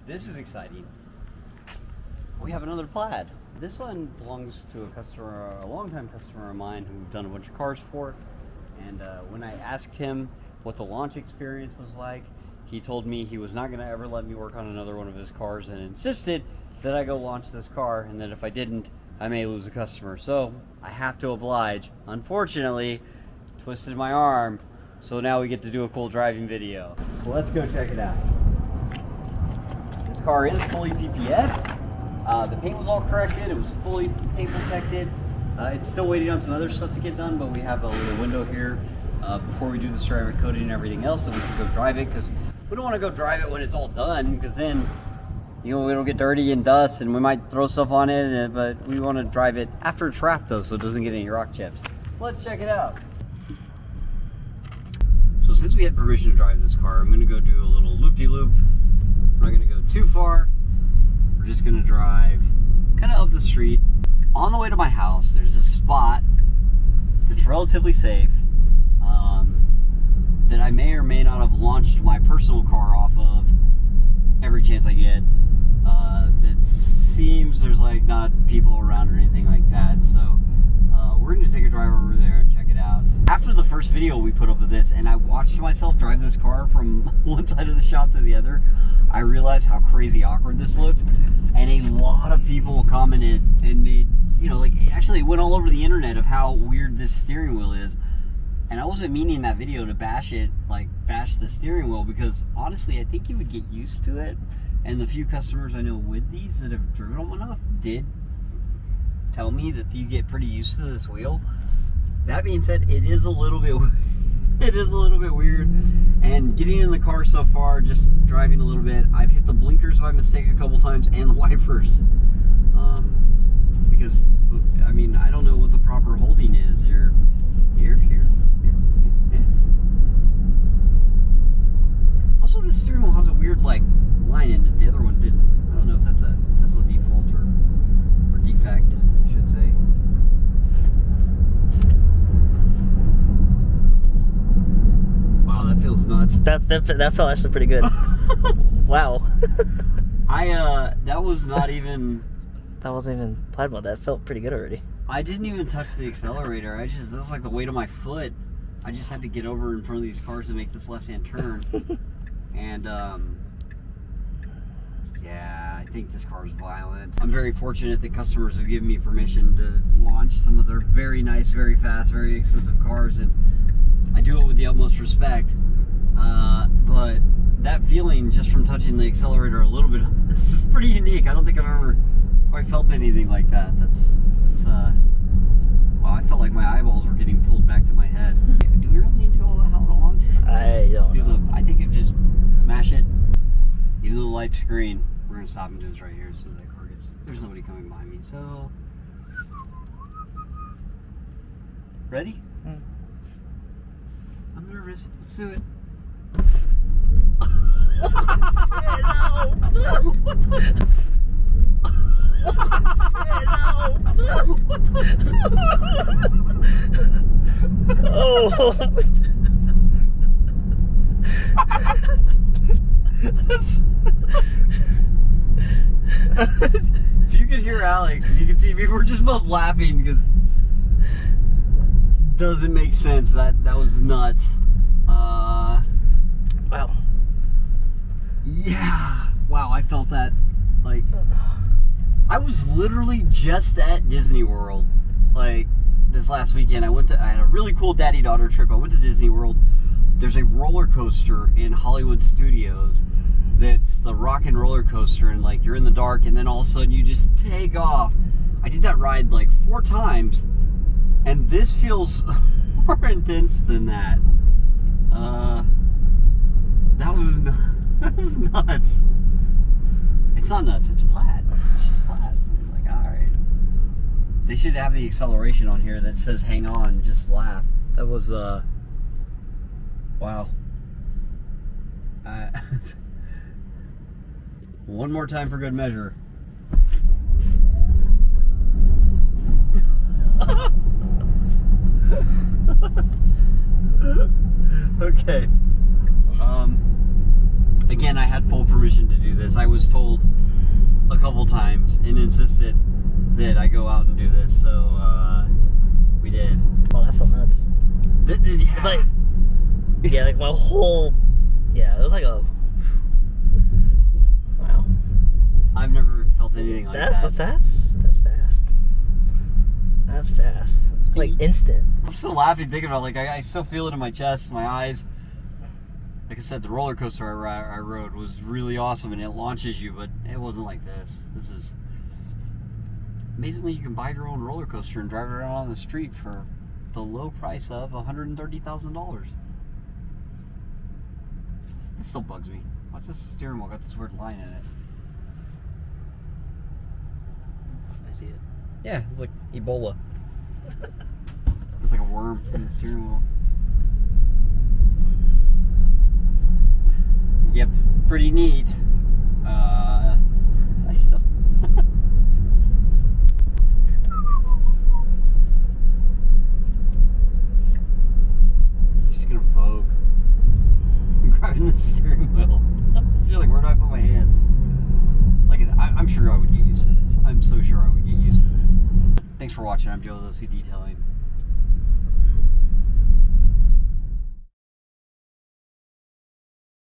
This is exciting. We have another Plaid. This one belongs to a customer, a longtime customer of mine who've done a bunch of cars for. And when I asked him what the launch experience was like, he told me he was not going to ever let me work on another one of his cars and insisted that I go launch this car, and that if I didn't, I may lose a customer. So I have to oblige. Unfortunately, twisted my arm, so now we get to do a cool driving video. So let's go check it out. This car is fully PPF'd. The paint was all corrected. It was fully paint protected. It's still waiting on some other stuff to get done, but we have a little window here before we do the ceramic coating and everything else, so we can go drive it, because we don't want to go drive it when it's all done, because then, you know, it'll get dirty and dust and we might throw stuff on it, but we want to drive it after it's wrapped though, so it doesn't get any rock chips. So let's check it out. So since we had permission to drive this car, I'm going to go do a little loop-de-loop. We're not going to go too far. We're just going to drive kind of up the street. On the way to my house, there's a spot that's relatively safe that I may or may not have launched my personal car off of every chance I get. It seems there's like not people around or anything like that, so we're going to take a drive over there and check it out. After the first video we put up of this, and I watched myself drive this car from one side of the shop to the other, I realized how crazy awkward this looked, and a lot of people commented and made, you know, like, actually it went all over the internet of how weird this steering wheel is. And I wasn't meaning in that video to bash it, like bash the steering wheel, because honestly I think you would get used to it. And the few customers I know with these that have driven them enough did tell me that you get pretty used to this wheel. That being said, it is a little bit weird. And getting in the car so far, just driving a little bit, I've hit the blinkers by mistake a couple times and the wipers. Because, I mean, I don't know what the proper holding is. Here. Also, the steering wheel has a weird, like, line in it. The other one didn't. I don't know if that's a Tesla default or defect, I should say. Wow, that feels nuts. That felt actually pretty good. Wow. That was not even... That wasn't even Plaid mode. That felt pretty good already. I didn't even touch the accelerator. That's like the weight of my foot. I just had to get over in front of these cars to make this left-hand turn. And, yeah, I think this car is violent. I'm very fortunate that customers have given me permission to launch some of their very nice, very fast, very expensive cars, and I do it with the utmost respect. But that feeling just from touching the accelerator a little bit, this is pretty unique. I don't think I've ever quite felt anything like that. That's wow, I felt like my eyeballs were getting pulled back to my head. Do we really need to do all that hell to launch? I don't know. I think if just mash it, even though the light's green, we're gonna stop and do this right here so that car gets, there's nobody coming behind me, so. Ready? I'm nervous, let's do it. Oh. If you could hear Alex, if you could see me, we're just both laughing because it doesn't make sense. That was nuts. Wow. Yeah. Wow, I felt that. Like, I was literally just at Disney World, like, this last weekend. I had a really cool daddy-daughter trip. I went to Disney World. There's a roller coaster in Hollywood Studios that's the rock and roller coaster, and like you're in the dark and then all of a sudden you just take off. I did that ride like 4 times, and this feels more intense than that. That was nuts. It's not nuts, it's Plaid. It's just Plaid. Like, alright. They should have the acceleration on here that says hang on, just laugh. That was, wow. One more time for good measure. Okay. Again, I had full permission to do this. I was told a couple times and insisted that I go out and do this. So we did. Well, that felt nuts. Yeah. It's like, yeah, like my whole, yeah, it was like a, wow. I've never felt anything like that. That's fast. That's fast. It's like instant. I'm still laughing thinking about it. Like I still feel it in my chest, my eyes. Like I said, the roller coaster I rode was really awesome and it launches you, but it wasn't like this. This is amazingly, you can buy your own roller coaster and drive it around on the street for the low price of $130,000. It still bugs me. What's this steering wheel got this weird line in it? I see it. Yeah, it's like Ebola. It's like a worm in the steering wheel. Yep, pretty neat. I still. Just gonna Vogue. I'm grabbing the steering wheel. So you're like, where do I put my hands? Like, I'm sure I would get used to this. I'm so sure I would get used to this. Thanks for watching. I'm Joe with OCDetailing.